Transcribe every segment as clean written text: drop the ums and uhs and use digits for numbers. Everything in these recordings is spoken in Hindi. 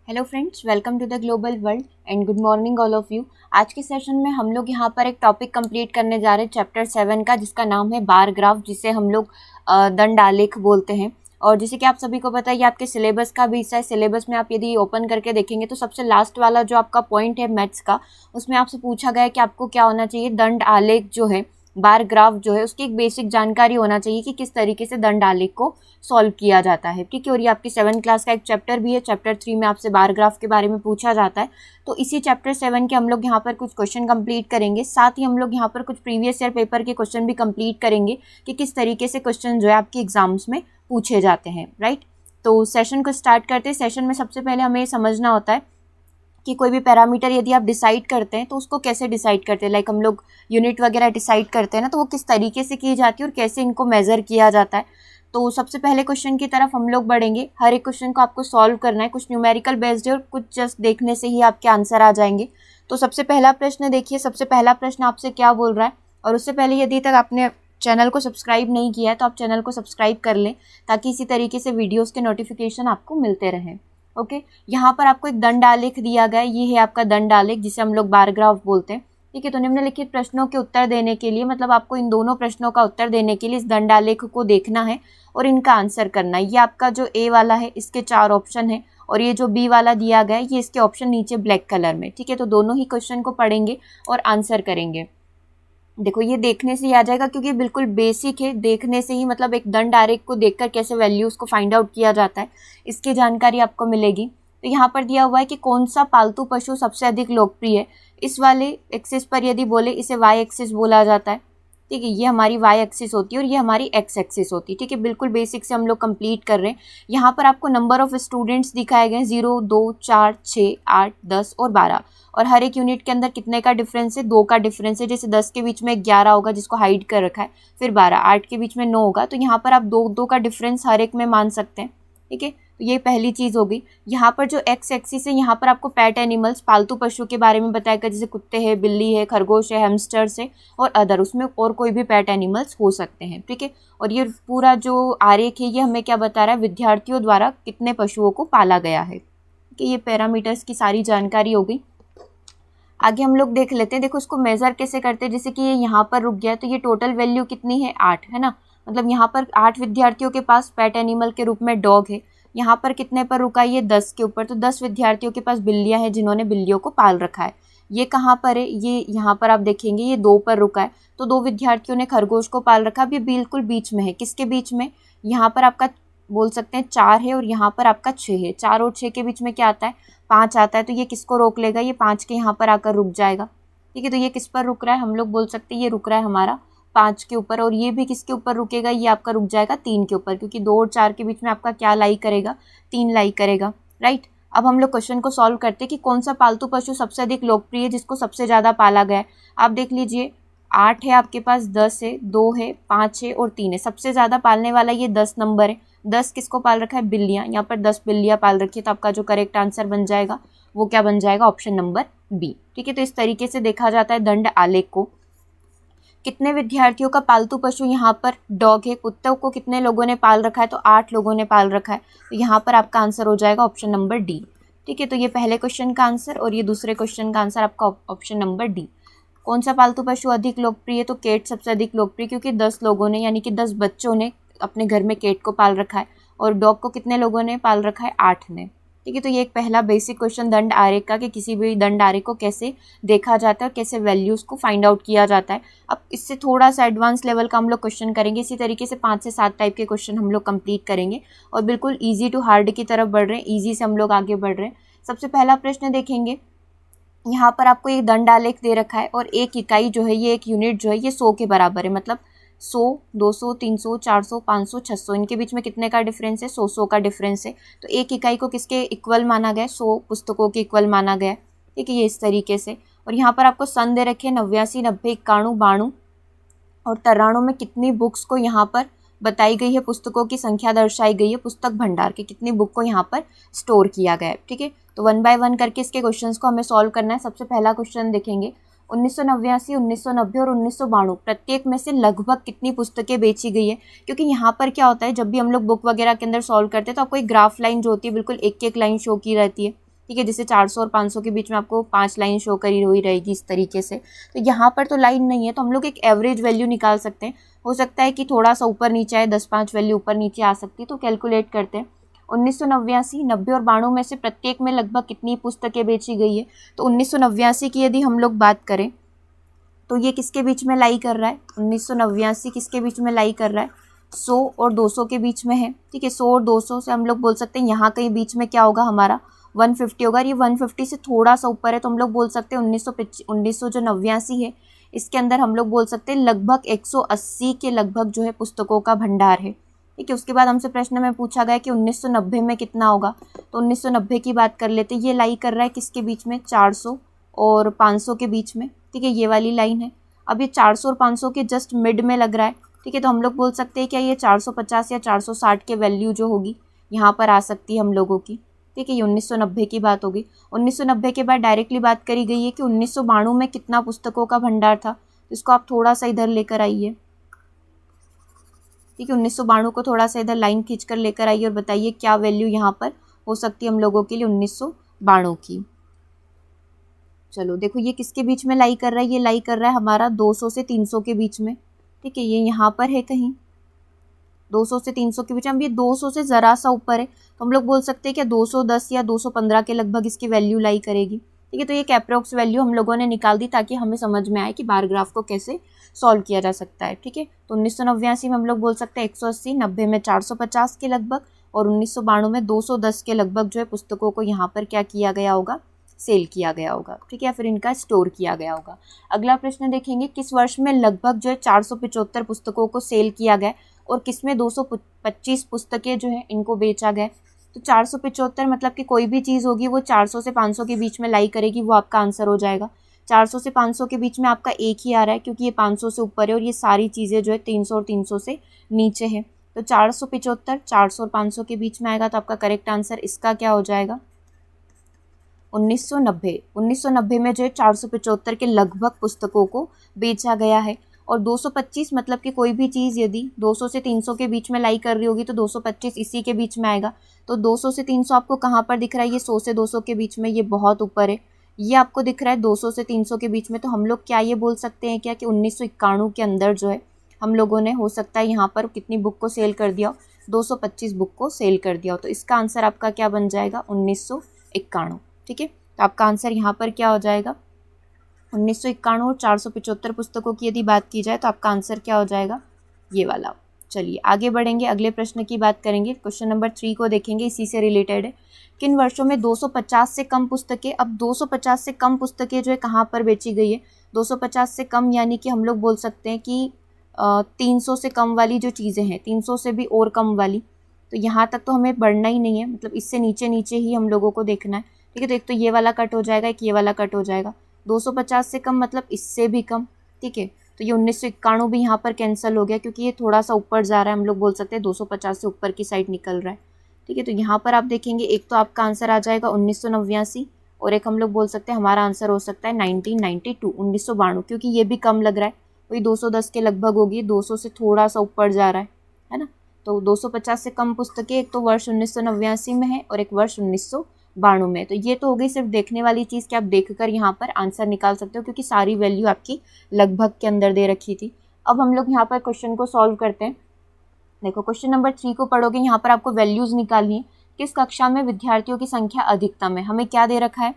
Hello friends, welcome to the global world and good morning all of you. आज के सेशन में हम लोग यहाँ पर एक टॉपिक कंप्लीट करने जा रहे हैं चैप्टर 7 का, जिसका नाम है बार ग्राफ, जिसे हम लोग दंड आलेख बोलते हैं। और जैसे कि आप सभी को पता है, ये आपके सिलेबस का भी हिस्सा है। सिलेबस में आप यदि ओपन करके देखेंगे तो सबसे लास्ट वाला जो आपका पॉइंट है मैथ्स का, उसमें आपसे पूछा गया है कि आपको क्या होना चाहिए, दंड आलेख जो है, बार ग्राफ जो है, उसकी एक बेसिक जानकारी होना चाहिए कि किस तरीके से दंड आलेख को सॉल्व किया जाता है। ठीक है, और ये आपकी 7 क्लास का एक चैप्टर भी है। चैप्टर 3 में आपसे बार ग्राफ के बारे में पूछा जाता है। तो इसी चैप्टर 7 के हम लोग यहाँ पर कुछ क्वेश्चन कंप्लीट करेंगे। साथ ही हम लोग यहाँ पर कुछ प्रीवियस ईयर पेपर के क्वेश्चन भी कंप्लीट करेंगे कि किस तरीके से क्वेश्चन जो है आपके एग्जाम्स में पूछे जाते हैं। राइट, तो सेशन को स्टार्ट करते हैं। सेशन में सबसे पहले हमें समझना होता है कि कोई भी पैरामीटर यदि आप डिसाइड करते हैं तो उसको कैसे डिसाइड करते हैं। लाइक हम लोग यूनिट वगैरह डिसाइड करते हैं ना, तो वो किस तरीके से की जाती है और कैसे इनको मेज़र किया जाता है। तो सबसे पहले क्वेश्चन की तरफ हम लोग बढ़ेंगे। हर एक क्वेश्चन को आपको सॉल्व करना है। कुछ न्यूमेरिकल बेस्ड है और कुछ जस्ट देखने से ही आपके आंसर आ जाएंगे। तो सबसे पहला प्रश्न देखिए। सबसे पहला प्रश्न आपसे क्या बोल रहा है, और उससे पहले यदि तक आपने चैनल को सब्सक्राइब नहीं किया है तो आप चैनल को सब्सक्राइब कर लें, ताकि इसी तरीके से वीडियोज़ के नोटिफिकेशन आपको मिलते रहें। ओके, यहाँ पर आपको एक दंड आलेख दिया गया है। ये है आपका दंड आलेख, जिसे हम लोग बार ग्राफ बोलते हैं। ठीक है, तो निम्नलिखित प्रश्नों के उत्तर देने के लिए, मतलब आपको इन दोनों प्रश्नों का उत्तर देने के लिए इस दंड आलेख को देखना है और इनका आंसर करना है। ये आपका जो ए वाला है, इसके 4 ऑप्शन है, और ये जो बी वाला दिया गया है, ये इसके ऑप्शन नीचे ब्लैक कलर में। ठीक है, तो दोनों ही क्वेश्चन को पढ़ेंगे और आंसर करेंगे। देखो, ये देखने से ही आ जाएगा, क्योंकि बिल्कुल बेसिक है। देखने से ही, मतलब एक दंड आरेख को देखकर कैसे वैल्यूज को फाइंड आउट किया जाता है, इसकी जानकारी आपको मिलेगी। तो यहाँ पर दिया हुआ है कि कौन सा पालतू पशु सबसे अधिक लोकप्रिय है। इस वाले एक्सिस पर यदि बोले, इसे वाई एक्सिस बोला जाता है। ठीक है, ये हमारी वाई एक्सिस होती है और ये हमारी एक्स एक्सिस होती है। ठीक है, बिल्कुल बेसिक से हम लोग कंप्लीट कर रहे हैं। यहाँ पर आपको नंबर ऑफ स्टूडेंट्स दिखाए गए हैं, 0, 2, 4, 6, 8, 10 और 12। और हर एक यूनिट के अंदर कितने का डिफरेंस है, 2 का डिफरेंस है। जैसे 10 के बीच में 11 होगा, जिसको हाइड कर रखा है, फिर 12, 8 के बीच में 9 होगा। तो यहाँ पर आप 2 का डिफरेंस हर एक में मान सकते हैं। ठीक है, तो ये पहली चीज़ होगी। यहाँ पर जो एक्स एक्सिस है, यहाँ पर आपको पेट एनिमल्स, पालतू पशु के बारे में बताया गया, जैसे कुत्ते हैं, बिल्ली है, खरगोश है, हैमस्टर्स है और अदर, उसमें और कोई भी पेट एनिमल्स हो सकते हैं। ठीक है, और ये पूरा जो आरेख है, ये हमें क्या बता रहा है, विद्यार्थियों द्वारा कितने पशुओं को पाला गया है। कि ये पैरामीटर्स की सारी जानकारी हो गई। आगे हम लोग देख लेते हैं। देखो, इसको मेज़र कैसे करते हैं। जैसे कि ये यहाँ पर रुक गया, तो ये टोटल वैल्यू कितनी है, 8 है ना। मतलब यहाँ पर 8 विद्यार्थियों के पास पेट एनिमल के रूप में डॉग है। यहाँ पर कितने पर रुका है, ये 10 के ऊपर। तो 10 विद्यार्थियों के पास बिल्लियाँ हैं, जिन्होंने बिल्लियों को पाल रखा है। ये कहाँ पर है, ये यहाँ पर आप देखेंगे, ये 2 पर रुका है। तो 2 विद्यार्थियों ने खरगोश को पाल रखा। अब ये बिल्कुल बीच में है। किसके बीच में, यहाँ पर आपका बोल सकते हैं 4 है और यहाँ पर आपका 6 है। 4 और 6 के बीच में क्या आता है, 5 आता है। तो ये किसको रोक लेगा, ये 5 के यहाँ पर आकर रुक जाएगा। ठीक है, तो ये किस पर रुक रहा है, हम लोग बोल सकते हैं ये रुक रहा है हमारा 5 के ऊपर। और ये भी किसके ऊपर रुकेगा, ये आपका रुक जाएगा 3 के ऊपर, क्योंकि 2 और 4 के बीच में आपका क्या लाई करेगा, 3 लाई करेगा। राइट, अब हम लोग क्वेश्चन को सॉल्व करते हैं कि कौन सा पालतू पशु सबसे अधिक लोकप्रिय है, जिसको सबसे ज़्यादा पाला गया है। आप देख लीजिए, 8 है आपके पास, 10 है, 2 है, 5 है और 3 है। सबसे ज़्यादा पालने वाला ये 10 नंबर है। 10 किसको पाल रखा है, बिल्लियाँ। यहाँ पर 10 बिल्लियाँ पाल रखी है। तो आपका जो करेक्ट आंसर बन जाएगा वो क्या बन जाएगा, ऑप्शन नंबर बी। ठीक है, तो इस तरीके से देखा जाता है दंड आलेख को। कितने विद्यार्थियों का पालतू पशु यहाँ पर डॉग है। कुत्तों को कितने लोगों ने पाल रखा है, तो 8 लोगों ने पाल रखा है। तो यहाँ पर आपका आंसर हो जाएगा ऑप्शन नंबर डी। ठीक है, तो ये पहले क्वेश्चन का आंसर और ये दूसरे क्वेश्चन का आंसर आपका ऑप्शन नंबर डी। कौन सा पालतू पशु अधिक लोकप्रिय है, तो केट सबसे अधिक लोकप्रिय, क्योंकि 10 लोगों ने, यानी कि 10 बच्चों ने अपने घर में केट को पाल रखा है। और डॉग को कितने लोगों ने पाल रखा है, 8 ने। ठीक है, तो ये एक पहला बेसिक क्वेश्चन दंड आरेख का, कि किसी भी दंड आरेख को कैसे देखा जाता है और कैसे वैल्यूज़ को फाइंड आउट किया जाता है। अब इससे थोड़ा सा एडवांस लेवल का हम लोग क्वेश्चन करेंगे। इसी तरीके से 5 से 7 टाइप के क्वेश्चन हम लोग कंप्लीट करेंगे और बिल्कुल ईजी टू हार्ड की तरफ बढ़ रहे हैं। ईजी से हम लोग आगे बढ़ रहे हैं। सबसे पहला प्रश्न देखेंगे। यहाँ पर आपको एक दंड आलेख दे रखा है और एक इकाई जो है, ये एक यूनिट जो है, ये 100 के बराबर है। मतलब 100, 200, 300, 400, 500, 600, इनके बीच में कितने का डिफरेंस है, 100 का डिफरेंस है। तो एक इकाई को किसके इक्वल माना गया है, 100 पुस्तकों के इक्वल माना गया है। ठीक है, ये इस तरीके से। और यहाँ पर आपको सन दे रखे 89, 90, 91, 92 और 93 में कितनी बुक्स को यहाँ पर बताई गई है, पुस्तकों की संख्या दर्शाई गई है, पुस्तक भंडार के कितनी बुक को यहाँ पर स्टोर किया गया है। ठीक है, तो 1 बाय 1 करके इसके क्वेश्चंस को हमें सॉल्व करना है। सबसे पहला क्वेश्चन देखेंगे। 1989, 1990 और 1992 प्रत्येक में से लगभग कितनी पुस्तकें बेची गई है। क्योंकि यहाँ पर क्या होता है, जब भी हम लोग बुक वगैरह के अंदर सॉल्व करते हैं तो आपको एक ग्राफ लाइन जो होती है, बिल्कुल एक एक लाइन शो की रहती है। ठीक है, जिससे 400 और 500 के बीच में आपको 5 लाइन शो करी हुई रहेगी इस तरीके से। तो यहाँ पर तो लाइन नहीं है, तो हम लोग एक एवरेज वैल्यू निकाल सकते हैं। हो सकता है कि थोड़ा सा ऊपर नीचे आए, 10-5 वैल्यू ऊपर नीचे आ सकती है। तो कैलकुलेट करते हैं। 1989, 90 और 92 में से प्रत्येक में लगभग कितनी पुस्तकें बेची गई है। तो 1989 की यदि हम लोग बात करें तो ये किसके बीच में लाई कर रहा है, 1989 किसके बीच में लाई कर रहा है, 100 और 200 के बीच में है। ठीक है, 100 और 200 से हम लोग बोल सकते हैं यहाँ कहीं बीच में क्या होगा हमारा 150 होगा। ये 150 से थोड़ा सा ऊपर है, तो हम लोग बोल सकते हैं 1989 है, इसके अंदर हम लोग बोल सकते हैं लगभग 180 के लगभग जो है पुस्तकों का भंडार है। ठीक है, उसके बाद हमसे प्रश्न में पूछा गया कि 1990 में कितना होगा। तो 1990 की बात कर लेते हैं। ये लाई कर रहा है किसके बीच में, 400 और 500 के बीच में। ठीक है, ये वाली लाइन है। अब ये 400 और 500 के जस्ट मिड में लग रहा है। ठीक है, तो हम लोग बोल सकते हैं क्या ये 450 या 460 के वैल्यू जो होगी यहाँ पर आ सकती है हम लोगों की। ठीक है, ये 1990 की बात होगी। 1990 के बाद डायरेक्टली बात करी गई है कि 1992 में कितना पुस्तकों का भंडार था। इसको आप थोड़ा सा इधर लेकर आइए। ठीक है, 1992 को थोड़ा सा इधर लाइन खींच कर लेकर आइए और बताइए क्या वैल्यू यहाँ पर हो सकती है हम लोगों के लिए 1992 की। चलो देखो, ये किसके बीच में लाई कर रहा है, ये लाई कर रहा है हमारा 200 से 300 के बीच में। ठीक है, ये यहाँ पर है कहीं 200 से 300 के बीच में। अब ये 200 से ज़रा सा ऊपर है, तो हम लोग बोल सकते हैं कि 210 या 215 के लगभग इसकी वैल्यू लाई करेगी। ठीक है, तो ये एक अप्रोक्स वैल्यू हम लोगों ने निकाल दी ताकि हमें समझ में आए कि बार ग्राफ को कैसे सॉल्व किया जा सकता है। ठीक है, तो 1989 में हम लोग बोल सकते हैं 180, 90 में 450 के लगभग और 1992 में 210 के लगभग जो है पुस्तकों को यहाँ पर क्या किया गया होगा, सेल किया गया होगा। ठीक है, फिर इनका स्टोर किया गया होगा। अगला प्रश्न देखेंगे, किस वर्ष में लगभग जो है 475 पुस्तकों को सेल किया गया और किसमें 225 पुस्तकें जो है इनको बेचा गया। तो 475 मतलब कि कोई भी चीज़ होगी वो 400 से 500 के बीच में लाई करेगी, वो आपका आंसर हो जाएगा। 400 से 500 के बीच में आपका एक ही आ रहा है क्योंकि ये 500 से ऊपर है और ये सारी चीज़ें जो है 300 और 300 से नीचे है। तो 475 400 और 500 के बीच में आएगा, तो आपका करेक्ट आंसर इसका क्या हो जाएगा 1990। 1990 में जो है 475 के लगभग पुस्तकों को बेचा गया है। और 225 मतलब कि कोई भी चीज़ यदि 200 से 300 के बीच में लाई कर रही होगी तो 225 इसी के बीच में आएगा। तो 200 से 300 आपको कहाँ पर दिख रहा है, ये 100 से 200 के बीच में, ये बहुत ऊपर है। ये आपको दिख रहा है 200 से 300 के बीच में। तो हम लोग क्या ये बोल सकते हैं क्या कि 1991 के अंदर जो है हम लोगों ने हो सकता है यहाँ पर कितनी बुक को सेल कर दिया, 225 बुक को सेल कर दिया। तो इसका आंसर आपका क्या बन जाएगा 1991। ठीक है, तो आपका आंसर यहाँ पर क्या हो जाएगा 1991। और 475 पुस्तकों की यदि बात की जाए तो आपका आंसर क्या हो जाएगा ये वाला। चलिए आगे बढ़ेंगे, अगले प्रश्न की बात करेंगे। क्वेश्चन नंबर 3 को देखेंगे, इसी से रिलेटेड है। किन वर्षों में 250 से कम पुस्तकें, अब 250 से कम पुस्तकें जो है कहाँ पर बेची गई है। 250 से कम यानी कि हम लोग बोल सकते हैं कि 300 से कम वाली जो चीज़ें हैं, 300 से भी और कम वाली। तो यहाँ तक तो हमें बढ़ना ही नहीं है, मतलब इससे नीचे नीचे ही हम लोगों को देखना है। ठीक है, तो एक तो ये वाला कट हो जाएगा, एक ये वाला कट हो जाएगा। 250 से कम मतलब इससे भी कम। ठीक है, तो ये 1991 भी यहाँ पर कैंसिल हो गया क्योंकि ये थोड़ा सा ऊपर जा रहा है, हम लोग बोल सकते हैं 250 से ऊपर की साइड निकल रहा है। ठीक है, तो यहाँ पर आप देखेंगे एक तो आपका आंसर आ जाएगा 1989 और एक हम लोग बोल सकते हैं हमारा आंसर हो सकता है 1992, 1992, क्योंकि ये भी कम लग रहा है, वही 210 के लगभग होगी, 200 से थोड़ा सा ऊपर जा रहा है ना। तो 250 से कम पुस्तकें एक तो वर्ष 1989 में है और एक वर्ष 1992 में। तो ये तो हो गई सिर्फ देखने वाली चीज़ कि आप देखकर यहाँ पर आंसर निकाल सकते हो क्योंकि सारी वैल्यू आपकी लगभग के अंदर दे रखी थी। अब हम लोग यहाँ पर क्वेश्चन को सॉल्व करते हैं। देखो क्वेश्चन नंबर 3 को पढ़ोगे, यहाँ पर आपको वैल्यूज़ निकालनी है। किस कक्षा में विद्यार्थियों की संख्या अधिकतम है। हमें क्या दे रखा है,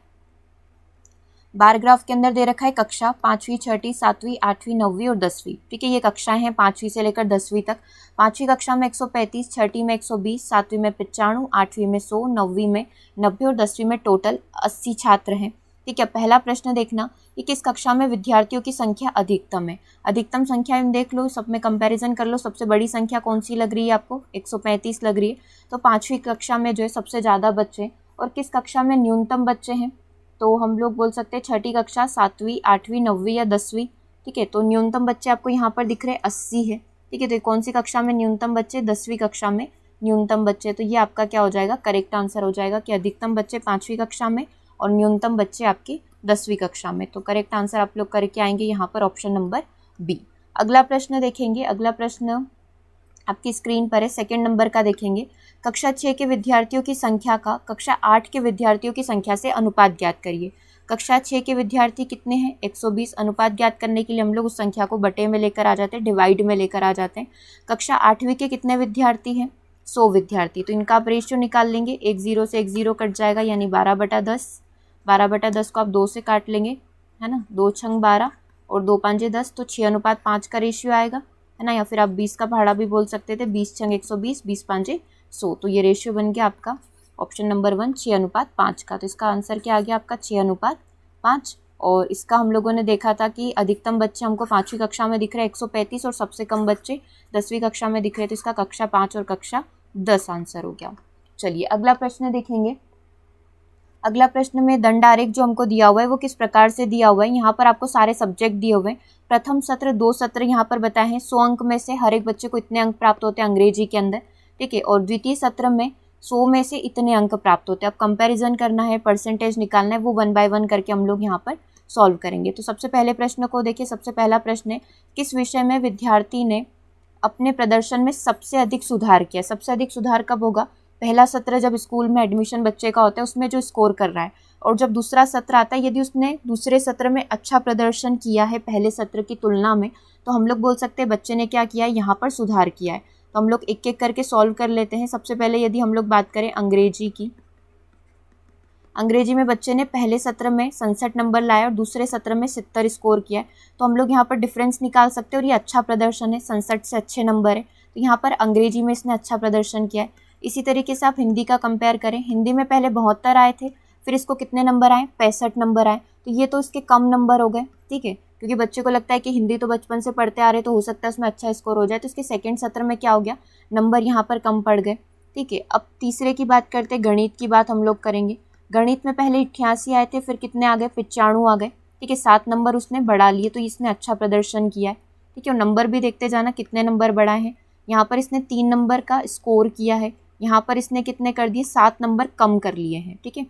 बार ग्राफ के अंदर दे रखा है कक्षा 5वीं 6वीं 7वीं 8वीं 9वीं और 10वीं। ठीक है, ये कक्षाएं हैं 5वीं से लेकर 10वीं तक। 5वीं कक्षा में 135, 6वीं में 120, 7वीं में 95, 8वीं में 100, 9वीं में 90 और 10वीं में टोटल 80 छात्र हैं। ठीक है, पहला प्रश्न देखना कि किस कक्षा में विद्यार्थियों की संख्या अधिकतम है। अधिकतम संख्या में देख लो, सब में कंपैरिजन कर लो, सबसे बड़ी संख्या कौन सी लग रही है आपको, 135 लग रही है। तो 5वीं कक्षा में जो है सबसे ज़्यादा बच्चे, और किस कक्षा में न्यूनतम बच्चे हैं, तो हम लोग बोल सकते हैं 6ठी कक्षा, 7वीं 8वीं 9वीं या 10वीं। ठीक है, तो न्यूनतम बच्चे आपको यहाँ पर दिख रहे हैं 80 है। ठीक है, तो कौन सी कक्षा में न्यूनतम बच्चे, 10वीं कक्षा में न्यूनतम बच्चे। तो ये आपका क्या हो जाएगा, करेक्ट आंसर हो जाएगा कि अधिकतम बच्चे 5वीं कक्षा में और न्यूनतम बच्चे आपके 10वीं कक्षा में। तो करेक्ट आंसर आप लोग करके आएंगे यहाँ पर ऑप्शन नंबर बी। अगला प्रश्न देखेंगे, अगला प्रश्न आपकी स्क्रीन पर है, सेकेंड नंबर का देखेंगे। कक्षा 6 के विद्यार्थियों की संख्या का कक्षा 8 के विद्यार्थियों की संख्या से अनुपात ज्ञात करिए। कक्षा 6 के विद्यार्थी कितने हैं? 120। अनुपात ज्ञात करने के लिए हम लोग उस संख्या को बटे में लेकर आ जाते हैं, डिवाइड में लेकर आ जाते हैं। कक्षा 8वीं के कितने विद्यार्थी हैं? 100 विद्यार्थी। तो इनका आप रेशियो निकाल लेंगे, 1 0 से 1 0 कट जाएगा, यानी 12/10। 12/10 को आप 2 से काट लेंगे, है ना, 2 छंग 12 और 2 5 10, तो 6:5 का रेशियो आएगा, है ना, या फिर आप 20 का पहाड़ा भी बोल सकते थे, 20 छंग 120, 20 5 100। तो ये रेशियो बन गया आपका ऑप्शन नंबर 1 6:5 का। तो इसका आंसर क्या आ गया आपका 6:5। और इसका हम लोगों ने देखा था कि अधिकतम बच्चे हमको 5वीं कक्षा में दिख रहे हैं 135 और सबसे कम बच्चे 10वीं कक्षा में दिख रहे हैं, तो इसका कक्षा 5 और कक्षा 10 आंसर हो गया। चलिए अगला प्रश्न देखेंगे। अगला प्रश्न में दंड आरेख जो हमको दिया हुआ है वो किस प्रकार से दिया हुआ है। यहाँ पर आपको सारे सब्जेक्ट दिए हुए हैं। प्रथम सत्र 2 सत्र यहाँ पर बताए हैं, 100 अंक में से हर एक बच्चे को इतने अंक प्राप्त होते हैं अंग्रेजी के अंदर, ठीक है। और द्वितीय सत्र में 100 में से इतने अंक प्राप्त होते हैं। अब कंपैरिजन करना है, परसेंटेज निकालना है, वो 1 बाय 1 करके हम लोग यहाँ पर सॉल्व करेंगे। तो सबसे पहले प्रश्न को देखिए। सबसे पहला प्रश्न है, किस विषय में विद्यार्थी ने अपने प्रदर्शन में सबसे अधिक सुधार किया। सबसे अधिक सुधार कब होगा? पहला सत्र जब स्कूल में एडमिशन बच्चे का होता है उसमें जो स्कोर कर रहा है, और जब दूसरा सत्र आता है यदि उसने दूसरे सत्र में अच्छा प्रदर्शन किया है पहले सत्र की तुलना में, तो हम लोग बोल सकते हैं बच्चे ने क्या किया है, यहाँ पर सुधार किया है। तो हम लोग एक एक करके सॉल्व कर लेते हैं। सबसे पहले यदि हम लोग बात करें अंग्रेजी की, अंग्रेजी में बच्चे ने पहले सत्र में 67 नंबर लाया और दूसरे सत्र में 70 स्कोर किया है, तो हम लोग यहाँ पर डिफरेंस निकाल सकते हैं और ये अच्छा प्रदर्शन है, 67 से अच्छे नंबर है, तो यहाँ पर अंग्रेजी में इसने अच्छा प्रदर्शन किया है। इसी तरीके से आप हिंदी का कंपेयर करें, हिंदी में पहले 72 आए थे, फिर इसको कितने नंबर आए, 65 नंबर आए, तो ये तो इसके कम नंबर हो गए, ठीक है, क्योंकि बच्चे को लगता है कि हिंदी तो बचपन से पढ़ते आ रहे तो हो सकता है उसमें अच्छा स्कोर हो जाए, तो इसके सेकेंड सत्र में क्या हो गया, नंबर यहाँ पर कम पड़ गए, ठीक है। अब तीसरे की बात करते, गणित की बात हम लोग करेंगे। गणित में पहले 88 आए थे, फिर कितने आ गए, 95 आ गए, ठीक है, 7 नंबर उसने बढ़ा लिए, तो इसने अच्छा प्रदर्शन किया है, ठीक है। और नंबर भी देखते जाना कितने नंबर बढ़ाए हैं। यहाँ पर इसने 3 नंबर का स्कोर किया है, यहाँ पर इसने कितने कर दिए, 7 नंबर कम कर लिए हैं, ठीक है।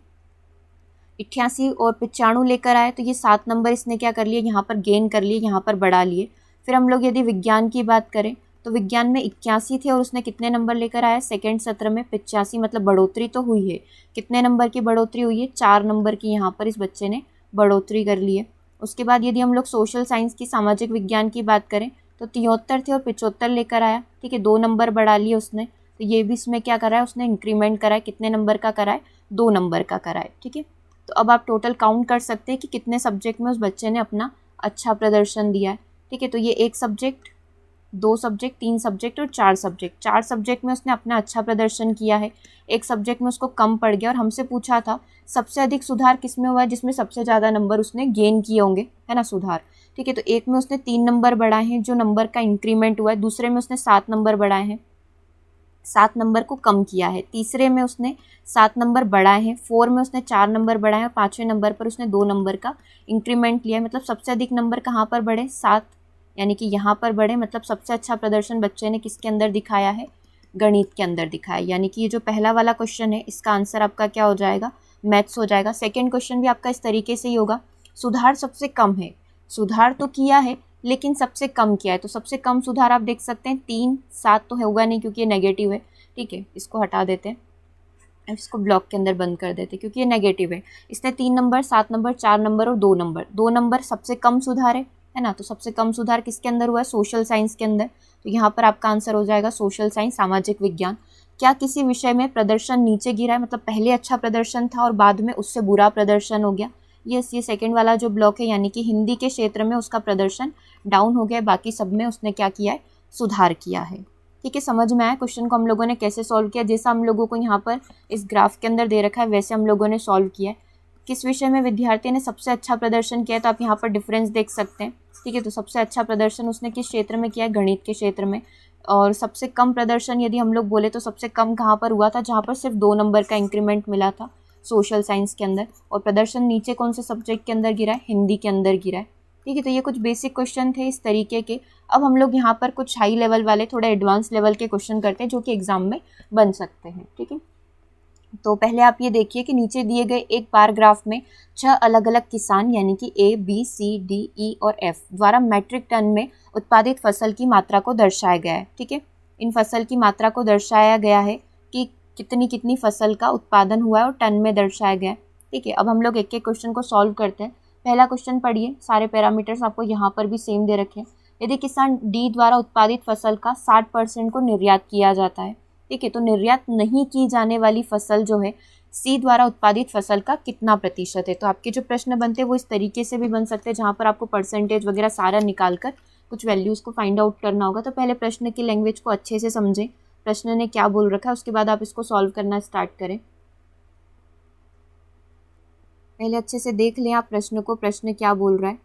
88 और 95 लेकर आए, तो ये 7 नंबर इसने क्या कर लिए, यहाँ पर गेन कर लिए, यहाँ पर बढ़ा लिए। फिर हम लोग यदि विज्ञान की बात करें तो विज्ञान में 81 थे और उसने कितने नंबर लेकर आया, सेकेंड सत्र में 85, मतलब बढ़ोतरी तो हुई है। कितने नंबर की बढ़ोतरी हुई है, 4 नंबर की यहाँ पर इस बच्चे ने बढ़ोतरी कर ली है। उसके बाद यदि हम लोग सोशल साइंस की, सामाजिक विज्ञान की बात करें तो 73 थे और 75 लेकर आया, ठीक है, 2 नंबर बढ़ा लिए उसने, तो ये भी इसमें क्या करा है, उसने इंक्रीमेंट करा है, कितने नंबर का करा है, 2 नंबर का करा है, ठीक है। तो अब आप टोटल काउंट कर सकते हैं कि कितने सब्जेक्ट में उस बच्चे ने अपना अच्छा प्रदर्शन दिया है, ठीक है। तो ये 1 सब्जेक्ट, 2 सब्जेक्ट, 3 सब्जेक्ट और 4 सब्जेक्ट, 4 सब्जेक्ट में उसने अपना अच्छा प्रदर्शन किया है, 1 सब्जेक्ट में उसको कम पड़ गया। और हमसे पूछा था सबसे अधिक सुधार किस में हुआ है, जिसमें सबसे ज़्यादा नंबर उसने गेन किए होंगे, है ना, सुधार, ठीक है। तो एक में उसने 3 नंबर बढ़ाए हैं जो नंबर का इंक्रीमेंट हुआ है, दूसरे में उसने 7 नंबर बढ़ाए हैं, 7 नंबर को कम किया है, तीसरे में उसने 7 नंबर बढ़ाए हैं, 4 में उसने 4 नंबर बढ़ाए हैं और 5वें नंबर पर उसने 2 नंबर का इंक्रीमेंट लिया है। मतलब सबसे अधिक नंबर कहाँ पर बढ़े, 7, यानी कि यहाँ पर बढ़े। मतलब सबसे अच्छा प्रदर्शन बच्चे ने किसके अंदर दिखाया है, गणित के अंदर दिखाया। यानी कि ये जो पहला वाला क्वेश्चन है इसका आंसर आपका क्या हो जाएगा, मैथ्स हो जाएगा। सेकेंड क्वेश्चन भी आपका इस तरीके से ही होगा, सुधार सबसे कम है, सुधार तो किया है लेकिन सबसे कम किया है, तो सबसे कम सुधार आप देख सकते हैं 3, 7 तो होगा नहीं क्योंकि ये नेगेटिव है, ठीक है, इसको हटा देते हैं, इसको ब्लॉक के अंदर बंद कर देते हैं क्योंकि ये नेगेटिव है। इसने 3 नंबर, 7 नंबर, 4 नंबर और 2 नंबर, 2 नंबर सबसे कम सुधार है ना। तो सबसे कम सुधार किसके अंदर हुआ है, सोशल साइंस के अंदर। तो यहाँ पर आपका आंसर हो जाएगा सोशल साइंस, सामाजिक विज्ञान। क्या किसी विषय में प्रदर्शन नीचे गिरा है, मतलब पहले अच्छा प्रदर्शन था और बाद में उससे बुरा प्रदर्शन हो गया। ये सेकंड वाला जो ब्लॉक है, यानी कि हिंदी के क्षेत्र में उसका प्रदर्शन डाउन हो गया, बाकी सब में उसने क्या किया है, सुधार किया है, ठीक है। समझ में आया क्वेश्चन को हम लोगों ने कैसे सॉल्व किया, जैसा हम लोगों को यहाँ पर इस ग्राफ के अंदर दे रखा है वैसे हम लोगों ने सॉल्व किया है। किस विषय में विद्यार्थी ने सबसे अच्छा प्रदर्शन किया है, तो आप यहाँ पर डिफरेंस देख सकते हैं, ठीक है। तो सबसे अच्छा प्रदर्शन उसने किस क्षेत्र में किया है, गणित के क्षेत्र में। और सबसे कम प्रदर्शन यदि हम लोग बोले तो सबसे कम कहाँ पर हुआ था, जहाँ पर सिर्फ 2 नंबर का इंक्रीमेंट मिला था, सोशल साइंस के अंदर। और प्रदर्शन नीचे कौन से सब्जेक्ट के अंदर गिरा है, हिंदी के अंदर गिरा है, ठीक है। तो ये कुछ बेसिक क्वेश्चन थे इस तरीके के। अब हम लोग यहाँ पर कुछ हाई लेवल वाले, थोड़े एडवांस लेवल के क्वेश्चन करते हैं जो कि एग्जाम में बन सकते हैं, ठीक है। तो पहले आप ये देखिए कि नीचे दिए गए एक बार ग्राफ में 6 अलग अलग किसान, यानी कि A, B, C, D, E और F द्वारा मैट्रिक टन में उत्पादित फसल की मात्रा को दर्शाया गया है, ठीक है। इन फसल की मात्रा को दर्शाया गया है कि कितनी कितनी फसल का उत्पादन हुआ है और टन में दर्शाया गया है। ठीक है, अब हम लोग एक एक क्वेश्चन को सॉल्व करते हैं। पहला क्वेश्चन पढ़िए, सारे पैरामीटर्स आपको यहाँ पर भी सेम दे रखे हैं। यदि किसान डी द्वारा उत्पादित फसल का 60% को निर्यात किया जाता है, ठीक है, तो निर्यात नहीं की जाने वाली फसल जो है सी द्वारा उत्पादित फसल का कितना प्रतिशत है। तो आपके जो प्रश्न बनते हैं वो इस तरीके से भी बन सकते हैं, जहाँ पर आपको परसेंटेज वगैरह सारा निकाल कर कुछ वैल्यूज़ को फाइंड आउट करना होगा। तो पहले प्रश्न की लैंग्वेज को अच्छे से समझें, प्रश्न ने क्या बोल रखा है, उसके बाद आप इसको सॉल्व करना स्टार्ट करें। पहले अच्छे से देख लें आप प्रश्न को, प्रश्न क्या बोल रहा है।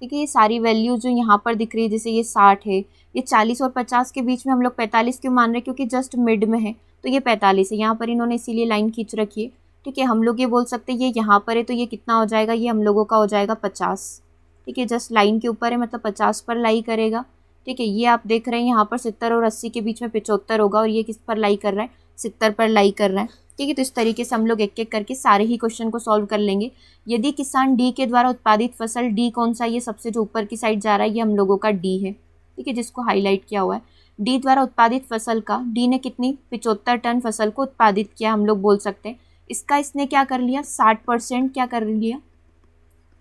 ठीक है, ये सारी वैल्यूज जो यहाँ पर दिख रही है, जैसे ये 60 है, ये 40 और 50 के बीच में हम लोग 45 क्यों मान रहे हैं, क्योंकि जस्ट मिड में है, तो ये 45 है। यहाँ पर इन्होंने इसीलिए लाइन खींच रखी है। ठीक है, हम लोग ये बोल सकते हैं ये यहाँ पर है तो ये कितना हो जाएगा, ये हम लोगों का हो जाएगा 50। ठीक है, जस्ट लाइन के ऊपर है, मतलब 50 पर लाई करेगा। ठीक है, ये आप देख रहे हैं यहाँ पर 70 और 80 के बीच में 75 होगा, और ये किस पर लाई कर रहा है, 70 पर लाई कर रहा है। ठीक है, तो इस तरीके से हम लोग एक एक करके सारे ही क्वेश्चन को सॉल्व कर लेंगे। यदि किसान डी के द्वारा उत्पादित फसल, डी कौन सा, ये सबसे जो ऊपर की साइड जा रहा है, ये हम लोगों का डी है। ठीक है, जिसको हाईलाइट किया हुआ है। डी द्वारा उत्पादित फसल का, डी ने कितनी 75 टन फसल को उत्पादित किया, हम लोग बोल सकते हैं। इसका इसने क्या कर लिया, 60% क्या कर लिया,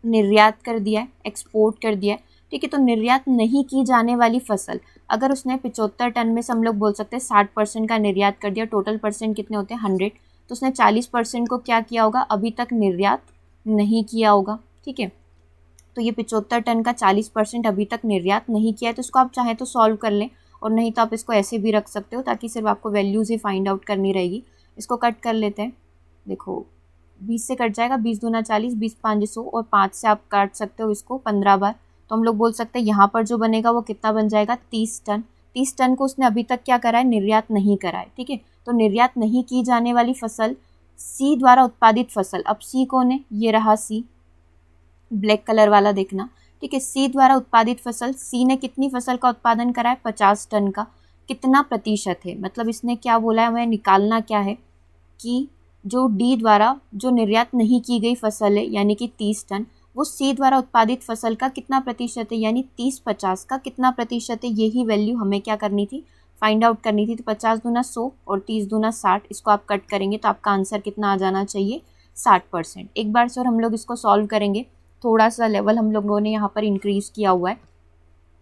निर्यात कर दिया है, एक्सपोर्ट कर दिया है। ठीक है, तो निर्यात नहीं की जाने वाली फसल, अगर उसने 75 टन में से हम लोग बोल सकते हैं 60% का निर्यात कर दिया, टोटल परसेंट कितने होते हैं 100, तो उसने 40% को क्या किया होगा, अभी तक निर्यात नहीं किया होगा। ठीक है, तो ये 75 टन का 40% अभी तक निर्यात नहीं किया है, तो इसको आप चाहें तो सॉल्व कर लें, और नहीं तो आप इसको ऐसे भी रख सकते हो, ताकि सिर्फ आपको वैल्यूज़ ही फाइंड आउट करनी रहेगी। इसको कट कर लेते हैं, देखो 20 से कट जाएगा, 20 दूना 40, 20 5 100, और 5 से आप काट सकते हो इसको 15 बार, तो हम लोग बोल सकते हैं यहाँ पर जो बनेगा वो कितना बन जाएगा, 30 टन। 30 टन को उसने अभी तक क्या करा है, निर्यात नहीं करा है। ठीक है, तो निर्यात नहीं की जाने वाली फसल सी द्वारा उत्पादित फसल, अब सी कौन है, ये रहा सी, ब्लैक कलर वाला देखना। ठीक है, सी द्वारा उत्पादित फसल, सी ने कितनी फसल का उत्पादन करा है, 50 टन का, कितना प्रतिशत है, मतलब इसने क्या बोला है, हमें निकालना क्या है कि जो डी द्वारा जो निर्यात नहीं की गई फसल है, यानी कि 30 टन, वो सी द्वारा उत्पादित फसल का कितना प्रतिशत है, यानी 30-50 का कितना प्रतिशत है, यही वैल्यू हमें क्या करनी थी, फाइंड आउट करनी थी। तो 50 दूना 100 और 30 दूना 60, इसको आप कट करेंगे तो आपका आंसर कितना आ जाना चाहिए, 60%। एक बार से और हम लोग इसको सॉल्व करेंगे, थोड़ा सा लेवल हम लोगों ने यहाँ पर इंक्रीज किया हुआ है।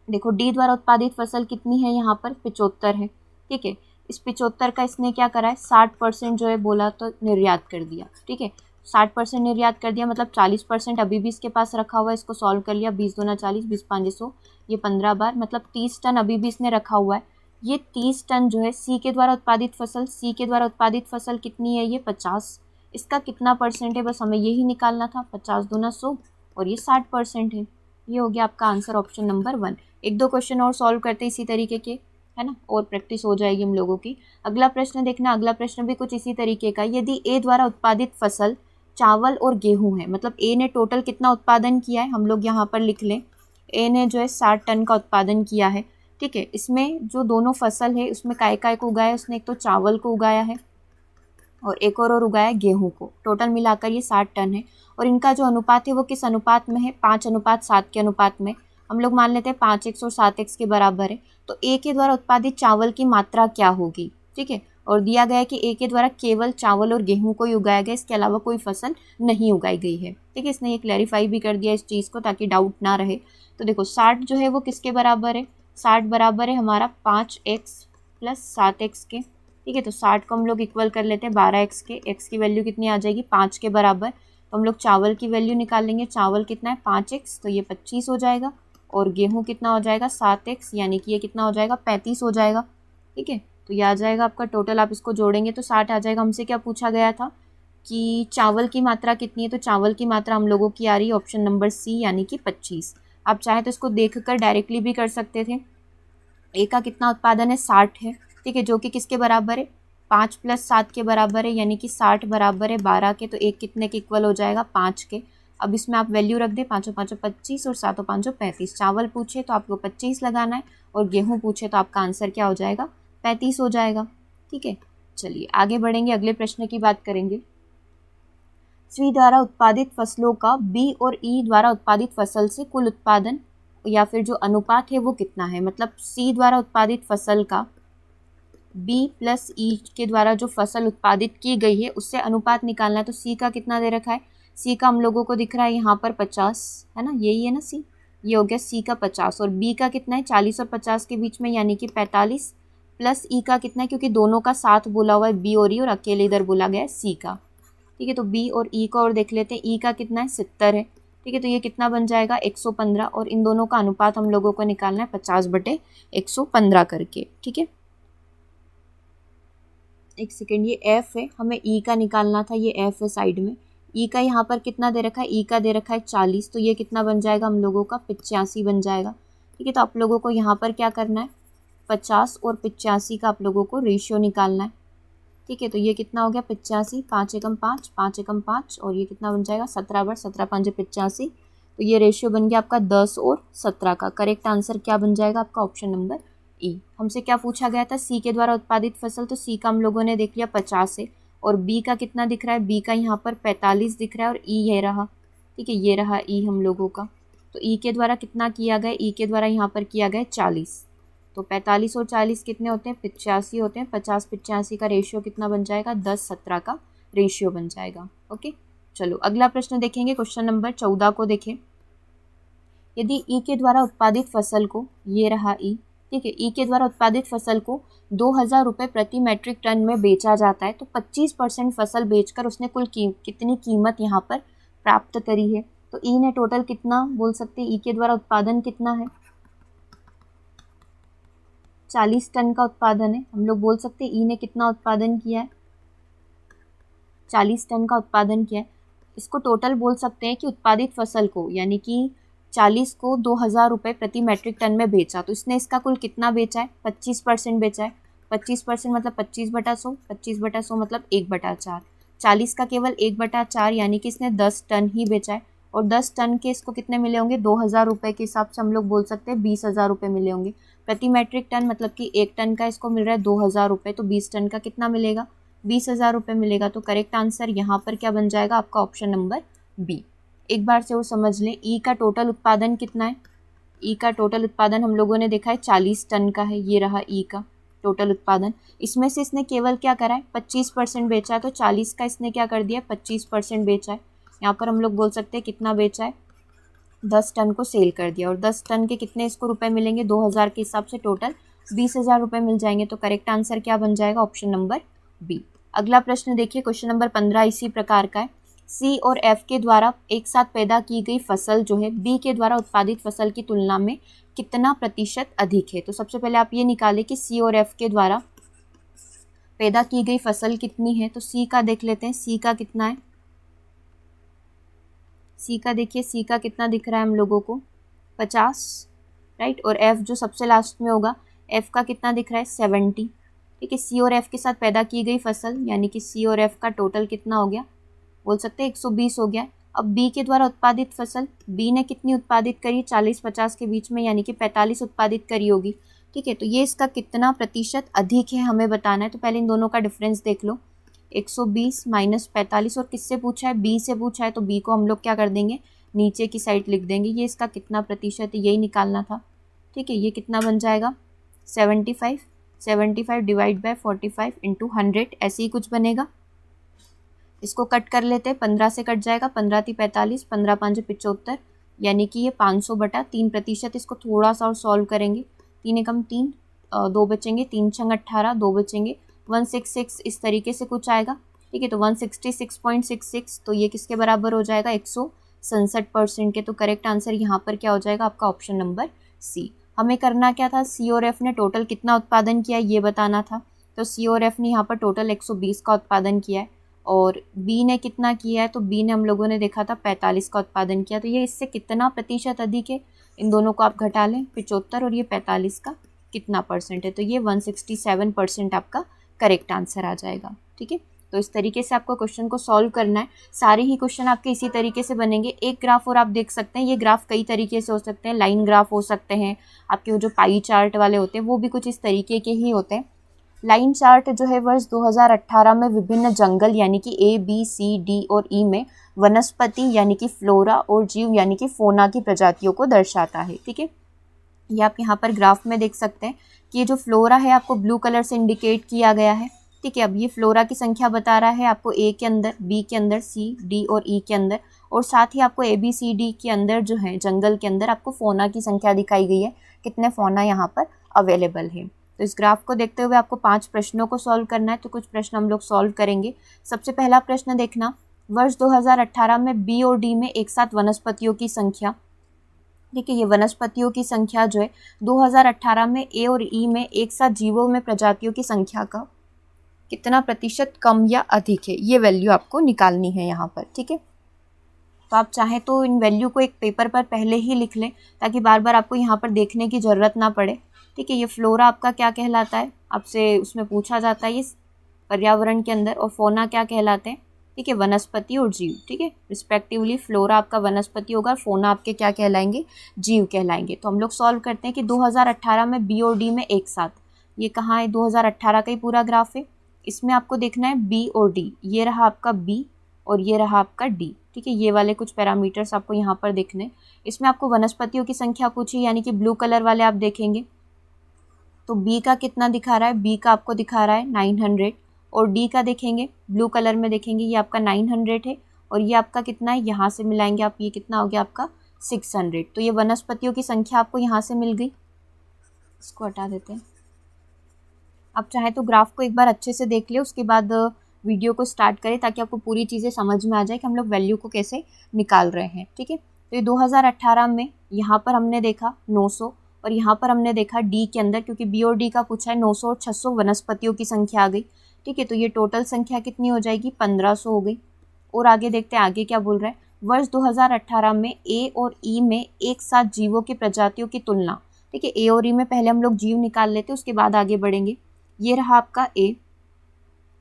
देखो डी द्वारा उत्पादित फसल कितनी है, यहाँ पर 75 है। ठीक है, इस 75 का इसने क्या करा है, 60% जो है बोला तो निर्यात कर दिया। ठीक है, 60% निर्यात कर दिया, मतलब 40% अभी भी इसके पास रखा हुआ है। इसको सॉल्व कर लिया, 20 दूना 40, 20 5 100, ये 15 बार, मतलब 30 टन अभी भी इसने रखा हुआ है। ये 30 टन जो है सी के द्वारा उत्पादित फसल, सी के द्वारा उत्पादित फसल कितनी है, ये 50, इसका कितना परसेंट है, बस हमें यही निकालना था, 50 दूना 100 और ये 60% है। ये हो गया आपका आंसर, ऑप्शन नंबर 1। एक दो क्वेश्चन और सॉल्व करते इसी तरीके के, है ना, और प्रैक्टिस हो जाएगी हम लोगों की। अगला प्रश्न देखना, अगला प्रश्न भी कुछ इसी तरीके का। यदि ए द्वारा उत्पादित फसल चावल और गेहूं है, मतलब ए ने टोटल कितना उत्पादन किया है, हम लोग यहाँ पर लिख लें, ए ने जो है 60 टन का उत्पादन किया है। ठीक है, इसमें जो दोनों फसल है उसमें काय काय को उगाया, उसने एक तो चावल को उगाया है और एक और उगाया है गेहूं को, टोटल मिलाकर ये 60 टन है। और इनका जो अनुपात है वो किस अनुपात में है, 5:7 के अनुपात में। हम लोग मान लेते हैं 5x और 7x के बराबर है। तो ए के द्वारा उत्पादित चावल की मात्रा क्या होगी। ठीक है, और दिया गया है कि ए के द्वारा केवल चावल और गेहूं को ही उगाया गया, इसके अलावा कोई फसल नहीं उगाई गई है। ठीक है, इसने ये क्लैरिफाई भी कर दिया इस चीज़ को, ताकि डाउट ना रहे। तो देखो 60 जो है वो किसके बराबर है, 60 बराबर है हमारा 5x + 7x के। ठीक है, तो 60 को हम लोग इक्वल कर लेते हैं 12x के, x की वैल्यू कितनी आ जाएगी, 5 के बराबर। तो हम लोग चावल की वैल्यू निकाल लेंगे, चावल कितना है 5x, तो ये 25 हो जाएगा, और गेहूं कितना हो जाएगा 7x, यानी कि ये कितना हो जाएगा 35 हो जाएगा। ठीक है, तो ये आ जाएगा आपका टोटल, आप इसको जोड़ेंगे तो 60 आ जाएगा। हमसे क्या पूछा गया था कि चावल की मात्रा कितनी है, तो चावल की मात्रा हम लोगों की आ रही है ऑप्शन नंबर सी, यानी कि 25। आप चाहे तो इसको देख कर डायरेक्टली भी कर सकते थे। ए का कितना उत्पादन है, 60 है। ठीक है, जो कि किसके बराबर है, 5 + 7 के बराबर है, यानी कि 60 बराबर है 12 के, तो एक कितने के इक्वल हो जाएगा 5 के। अब इसमें आप वैल्यू रख दें, 5 × 5 = 25 और 7 × 5 = 35। चावल पूछे तो आपको 25 लगाना है, और गेहूं पूछे तो आपका आंसर क्या हो जाएगा, 35 हो जाएगा। ठीक है, चलिए आगे बढ़ेंगे, अगले प्रश्न की बात करेंगे। सी द्वारा उत्पादित फसलों का बी और ई द्वारा उत्पादित फसल से कुल उत्पादन या फिर जो अनुपात है वो कितना है, मतलब सी द्वारा उत्पादित फसल का बी प्लस ई के द्वारा जो फसल उत्पादित की गई है उससे अनुपात निकालना है। तो सी का कितना दे रखा है, सी का हम लोगों को दिख रहा है यहाँ पर 50 है ना, यही है ना सी, ये हो गया सी का 50 और बी का कितना है 40 और 50 के बीच में यानी कि 45 प्लस ई का कितना है, क्योंकि दोनों का साथ बोला हुआ है बी और ई और अकेले इधर बोला गया है सी का। ठीक है, तो बी और ई को और देख लेते हैं, ई का कितना है 70 है। ठीक है, तो ये कितना बन जाएगा 115 और इन दोनों का अनुपात हम लोगों को निकालना है 50/115 करके। ठीक है, एक सेकेंड, ये एफ है, हमें ई का निकालना था, ये एफ है साइड में। ई का यहाँ पर कितना दे रखा है, ई का दे रखा है 40, तो ये कितना बन जाएगा हम लोगों का 85 बन जाएगा। ठीक है, तो आप लोगों को यहाँ पर क्या करना है 50 और 85 का आप लोगों को रेशियो निकालना है। ठीक है, तो ये कितना हो गया 85, 5 एकम 5, 5 एकम 5 और ये कितना बन जाएगा 17/17 5 85। तो ये रेशियो बन गया आपका 10 और 17 का। करेक्ट आंसर क्या बन जाएगा आपका ऑप्शन नंबर ई। हमसे क्या पूछा गया था, सी के द्वारा उत्पादित फसल, तो सी का हम लोगों ने देख लिया 50 है और बी का कितना दिख रहा है, बी का यहाँ पर 45 दिख रहा है और ई ये रहा। ठीक है, ये रहा ई हम लोगों का। तो ई के द्वारा कितना किया गया, ई के द्वारा यहाँ पर किया गया 40, तो 45 और 40 कितने होते हैं 85 होते हैं। 50-85 का रेशियो कितना बन जाएगा 10-17 का रेशियो बन जाएगा। ओके, चलो अगला प्रश्न देखेंगे, क्वेश्चन नंबर 14 को देखें। यदि ई के द्वारा उत्पादित फसल को, ये रहा ई, ठीक है, ई के द्वारा उत्पादित फसल को 2000 रुपये प्रति मेट्रिक टन में बेचा जाता है, तो 25% फसल बेचकर उसने कुल कितनी कीमत यहाँ पर प्राप्त करी है। तो ई ने टोटल कितना बोल सकते हैं, ई के द्वारा उत्पादन कितना है 40 टन का उत्पादन है। हम लोग बोल सकते हैं ई ने कितना उत्पादन किया है 40 टन का उत्पादन किया है। इसको टोटल बोल सकते हैं कि उत्पादित फसल को यानी कि 40 को 2000 रुपये प्रति मेट्रिक टन में बेचा, तो इसने इसका कुल कितना बेचा है 25% बेचा है। 25% मतलब 25/100, 25/100 मतलब 1/4, 40 का केवल 1/4 यानी कि इसने 10 टन ही बेचा है और 10 टन के इसको कितने मिले होंगे 2000 रुपये के हिसाब से हम लोग बोल सकते हैं 20,000 रुपये मिले होंगे प्रति मेट्रिक टन, मतलब कि 1 टन का इसको मिल रहा है 2000 रुपये, तो 20 टन का कितना मिलेगा 20,000 रुपये मिलेगा। तो करेक्ट आंसर यहाँ पर क्या बन जाएगा आपका ऑप्शन नंबर बी। एक बार से वो समझ लें, ई का टोटल उत्पादन कितना है, ई का टोटल उत्पादन हम लोगों ने देखा है 40 टन का है, ये रहा ई का टोटल उत्पादन। इसमें से इसने केवल क्या करा है 25% बेचा है, तो 40 का इसने क्या कर दिया 25% बेचा है। यहाँ पर हम लोग बोल सकते हैं कितना बेचा है 10 टन को सेल कर दिया और 10 टन के कितने इसको रुपए मिलेंगे 2000 के हिसाब से टोटल 20,000 रुपये मिल जाएंगे। तो करेक्ट आंसर क्या बन जाएगा ऑप्शन नंबर बी। अगला प्रश्न देखिए, क्वेश्चन नंबर 15 इसी प्रकार का है। सी और एफ के द्वारा एक साथ पैदा की गई फसल जो है बी के द्वारा उत्पादित फसल की तुलना में कितना प्रतिशत अधिक है। तो सबसे पहले आप ये निकालें कि सी और एफ के द्वारा पैदा की गई फसल कितनी है। तो सी का देख लेते हैं, सी का कितना है, सी का देखिए, सी का कितना दिख रहा है हम लोगों को 50, राइट, और एफ जो सबसे लास्ट में होगा एफ का कितना दिख रहा है 70। ठीक है, सी और एफ के साथ पैदा की गई फसल यानी कि सी और एफ का टोटल कितना हो गया बोल सकते हैं 120 हो गया। अब बी के द्वारा उत्पादित फसल, बी ने कितनी उत्पादित करी 40-50 के बीच में यानी कि 45 उत्पादित करी होगी। ठीक है, तो ये इसका कितना प्रतिशत अधिक है हमें बताना है। तो पहले इन दोनों का डिफरेंस देख लो, 120 माइनस 45, और किससे पूछा है बी से पूछा है, तो बी को हम लोग क्या कर देंगे नीचे की साइड लिख देंगे। ये इसका कितना प्रतिशत है यही निकालना था। ठीक है, ये कितना बन जाएगा 75, 75 डिवाइड बाय 45 इंटू 100 ऐसे ही कुछ बनेगा। इसको कट कर लेते हैं, 15 से कट जाएगा, 15 × 45, 15 × 5 = 75 यानी कि ये 500/3%। इसको थोड़ा सा और सॉल्व करेंगे, 3 एकम 3, 2 बचेंगे, 3 छंग 18, 2 बचेंगे, 166 इस तरीके से कुछ आएगा। ठीक है, तो 166.66, तो ये किसके बराबर हो जाएगा 167% के। तो करेक्ट आंसर यहाँ पर क्या हो जाएगा आपका ऑप्शन नंबर सी। हमें करना क्या था, सी और एफ ने टोटल कितना उत्पादन किया ये बताना था। तो सी और एफ ने यहाँ पर टोटल 120 का उत्पादन किया है और बी ने कितना किया है, तो बी ने हम लोगों ने देखा था 45 का उत्पादन किया। तो ये इससे कितना प्रतिशत अधिक है, इन दोनों को आप घटा लें 75 और ये 45 का कितना परसेंट है, तो ये 167% आपका करेक्ट आंसर आ जाएगा। ठीक है, तो इस तरीके से आपको क्वेश्चन को सॉल्व करना है। सारे ही क्वेश्चन आपके इसी तरीके से बनेंगे। एक ग्राफ और आप देख सकते हैं, ये ग्राफ कई तरीके से हो सकते हैं, लाइन ग्राफ हो सकते हैं, आपके वो जो पाई चार्ट वाले होते हैं वो भी कुछ इस तरीके के ही होते हैं। लाइन चार्ट जो है वर्ष 2018 में विभिन्न जंगल यानी कि A, B, C, D और E में वनस्पति यानी कि फ्लोरा और जीव यानी कि फोना की प्रजातियों को दर्शाता है। ठीक है, ये आप यहाँ पर ग्राफ में देख सकते हैं कि ये जो फ्लोरा है आपको ब्लू कलर से इंडिकेट किया गया है। ठीक है, अब ये फ्लोरा की संख्या बता रहा है आपको A के अंदर, B के अंदर, C, D और E के अंदर, और साथ ही आपको ABCD के अंदर जो है जंगल के अंदर आपको फोना की संख्या दिखाई गई है, कितने फोना यहाँ पर अवेलेबल है। तो इस ग्राफ को देखते हुए आपको 5 प्रश्नों को सॉल्व करना है, तो कुछ प्रश्न हम लोग सॉल्व करेंगे। सबसे पहला प्रश्न देखना, वर्ष 2018 में B और D में एक साथ वनस्पतियों की संख्या। ठीक है, ये वनस्पतियों की संख्या जो है 2018 में A और E में एक साथ जीवों में प्रजातियों की संख्या का कितना प्रतिशत कम या अधिक है, ये वैल्यू आपको निकालनी है यहाँ पर। ठीक है, तो आप चाहें तो इन वैल्यू को एक पेपर पर पहले ही लिख लें ताकि बार बार आपको यहाँ पर देखने की ज़रूरत ना पड़े। ठीक है, ये फ्लोरा आपका क्या कहलाता है, आपसे उसमें पूछा जाता है ये पर्यावरण के अंदर, और फोना क्या कहलाते हैं। ठीक है, वनस्पति और जीव। ठीक है, रिस्पेक्टिवली फ्लोरा आपका वनस्पति होगा, फोना आपके क्या कहलाएंगे, जीव कहलाएंगे। तो हम लोग सॉल्व करते हैं कि 2018 में B और D में एक साथ, ये कहाँ है, 2018 का ही पूरा ग्राफ है, इसमें आपको देखना है B और D, ये रहा आपका B और ये रहा आपका D। ठीक है, ये वाले कुछ पैरामीटर्स आपको यहाँ पर देखने। इसमें आपको वनस्पतियों की संख्या पूछी यानी कि ब्लू कलर वाले आप देखेंगे तो B का कितना दिखा रहा है, B का आपको दिखा रहा है 900, और D का देखेंगे ब्लू कलर में देखेंगे ये आपका 900 है, और ये आपका कितना है, यहाँ से मिलाएंगे आप, ये कितना हो गया आपका 600। तो ये वनस्पतियों की संख्या आपको यहाँ से मिल गई, इसको हटा देते हैं। आप चाहे तो ग्राफ को एक बार अच्छे से देख ले, उसके बाद वीडियो को स्टार्ट करें ताकि आपको पूरी चीज़ें समझ में आ जाए कि हम लोग वैल्यू को कैसे निकाल रहे हैं। ठीक है, तो ये 2018 में यहाँ पर हमने देखा 900, और यहाँ पर हमने देखा D के अंदर, क्योंकि B और D का पूछा है, 900 और 600 वनस्पतियों की संख्या आ गई। ठीक है, तो ये टोटल संख्या कितनी हो जाएगी, 1500 हो गई। और आगे देखते हैं आगे क्या बोल रहा है, वर्ष 2018 में A और E में एक साथ जीवों की प्रजातियों की तुलना। ठीक है, A और E में पहले हम लोग जीव निकाल लेते हैं, उसके बाद आगे बढ़ेंगे। ये रहा आपका A,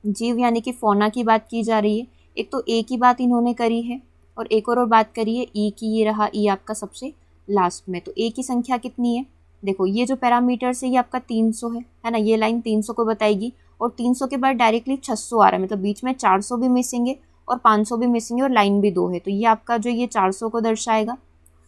जीव यानी कि फोना की बात की जा रही है। एक तो A की बात इन्होंने करी है और एक और बात करी है E की, ये रहा E आपका सबसे लास्ट में। तो A की संख्या कितनी है, देखो ये जो पैरामीटर्स है ये आपका 300 है ना, ये लाइन 300 को बताएगी, और 300 के बाद डायरेक्टली 600 आ रहा है, मतलब बीच में 400 भी मिसिंग है और 500 भी मिसिंग है और लाइन भी 2 है। तो ये आपका जो ये 400 को दर्शाएगा,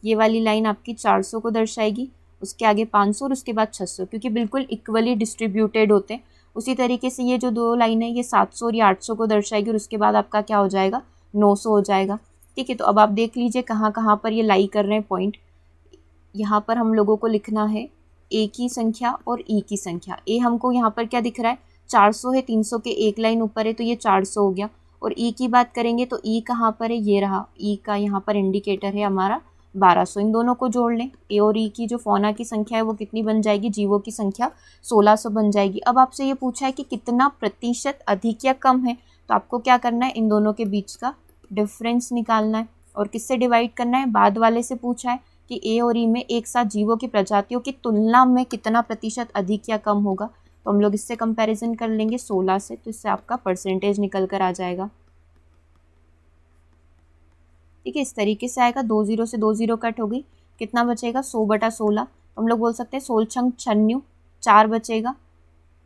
ये वाली लाइन आपकी 400 को दर्शाएगी, उसके आगे 500 और उसके बाद 600, क्योंकि बिल्कुल इक्वली डिस्ट्रीब्यूटेड होते हैं। उसी तरीके से ये जो 2 लाइन है ये 700 और ये 800 को दर्शाएगी, और उसके बाद आपका क्या हो जाएगा, 900 हो जाएगा। ठीक है, तो अब आप देख लीजिए कहाँ कहाँ पर ये लाई कर रहे हैं पॉइंट। यहाँ पर हम लोगों को लिखना है A की संख्या और E की संख्या। A हमको यहाँ पर क्या दिख रहा है, 400 है, 300 के एक लाइन ऊपर है तो ये 400 हो गया। और E की बात करेंगे तो E कहाँ पर है, ये रहा E का यहाँ पर इंडिकेटर है हमारा 1200। इन दोनों को जोड़ लें, A और E की जो फोना की संख्या है वो कितनी बन जाएगी, जीवों की संख्या 1600 बन जाएगी। अब आपसे ये पूछा है कि कितना प्रतिशत अधिक या कम है, तो आपको क्या करना है, इन दोनों के बीच का डिफरेंस निकालना है। और किससे डिवाइड करना है, बाद वाले से पूछा है कि A और E में एक साथ जीवों की प्रजातियों की तुलना में कितना प्रतिशत अधिक या कम होगा, तो हम लोग इससे कंपैरिजन कर लेंगे 16 से, तो इससे आपका परसेंटेज निकल कर आ जाएगा। ठीक है, इस तरीके से आएगा, 2 0 से 2 0 कट हो गई, कितना बचेगा 100/16। हम लोग बोल सकते हैं 16 96, 4 बचेगा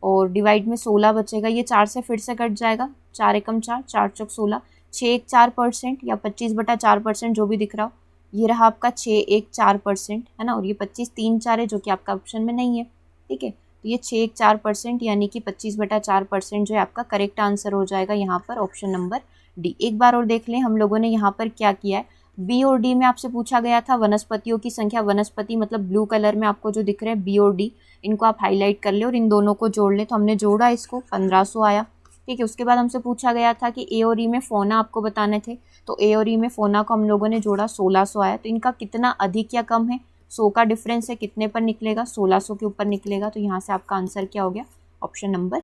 और डिवाइड में 16 बचेगा, ये 4 से फिर से कट जाएगा, 4 एकम 4, 4 चौक 16, 6 1 4% या 25/4% जो भी दिख रहा हो, ये रहा आपका 6 1 4% है ना, और ये 25 3 4 है जो कि आपका ऑप्शन में नहीं है। ठीक है, तो ये 6 1 4% यानी कि 25/4% जो है आपका करेक्ट आंसर हो जाएगा यहाँ पर ऑप्शन नंबर डी। एक बार और देख लें हम लोगों ने यहाँ पर क्या किया है, बी और डी में आपसे पूछा गया था वनस्पतियों की संख्या, वनस्पति मतलब ब्लू कलर में आपको जो दिख रहे हैं बी और डी, इनको आप हाईलाइट कर ले और इन दोनों को जोड़ लें, तो हमने जोड़ा इसको 1500 आया। ठीक है, उसके बाद हमसे पूछा गया था कि ए और ई में फोना आपको बताने थे, तो ए और ई में फोना को हम लोगों ने जोड़ा 1600 आया। तो इनका कितना अधिक या कम है, 100 का डिफरेंस है, कितने पर निकलेगा 1600 के ऊपर निकलेगा। तो यहाँ से आपका आंसर क्या हो गया, ऑप्शन नंबर